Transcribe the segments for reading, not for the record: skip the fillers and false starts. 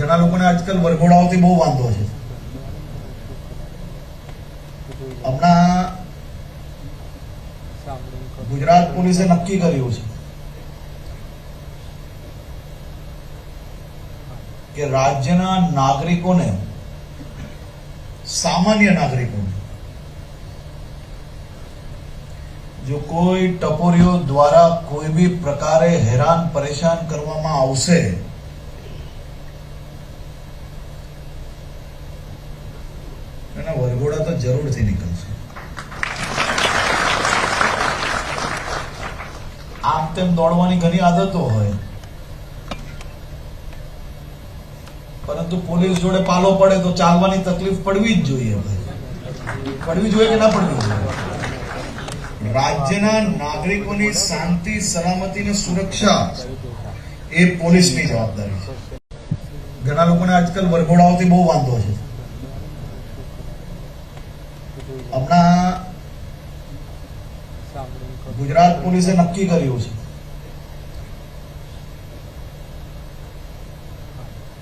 ઘણા લોકોને આજકાલ વરઘોડાઓથી બહુ વાંધો છે. હમણાં ગુજરાત પોલીસે નક્કી કર્યું છે કે રાજ્યના નાગરિકોને, સામાન્ય નાગરિકોને જો કોઈ ટપોરીઓ દ્વારા કોઈ બી પ્રકારે હેરાન પરેશાન કરવામાં આવશે એના વરઘોડા તો જરૂરથી નીકળશે. આમ તેમ દોડવાની ઘણી આદતો હોય, પરંતુ પોલીસ જોડે પાલો પડે તો ચાલવાની તકલીફ પડવી જ જોઈએ. પડવી જોઈએ કે ના પડવી જોઈએ? રાજ્યના નાગરિકોની શાંતિ, સલામતી અને સુરક્ષા એ પોલીસની જવાબદારી છે. ઘણા લોકોને આજકાલ વરઘોડાઓથી બહુ વાંધો છે. હમણાં ગુજરાત પોલીસે નક્કી કર્યું છે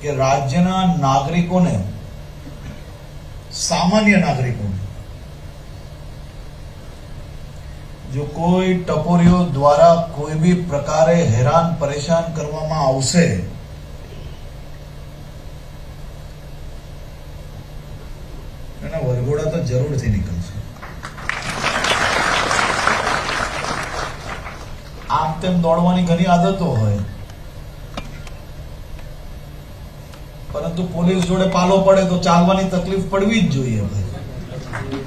કે રાજ્યના નાગરિકોને, સામાન્ય નાગરિકોને જો કોઈ ટપોરીઓ દ્વારા કોઈ બી પ્રકારે હેરાન પરેશાન કરવામાં આવશે એના વરઘોડા તો જરૂરથી નીકળશે. આમ તેમ દોડવાની ઘણી આદતો હોય, પરંતુ પોલીસ જોડે પાલો પડે તો ચાલવાની તકલીફ પડવી જ જોઈએ.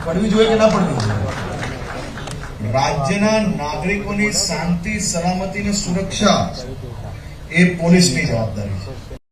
પડવી જોઈએ કે ના પડવી જોઈએ? રાજ્યના નાગરિકોની શાંતિ, સલામતી અને સુરક્ષા એ પોલીસની જવાબદારી છે.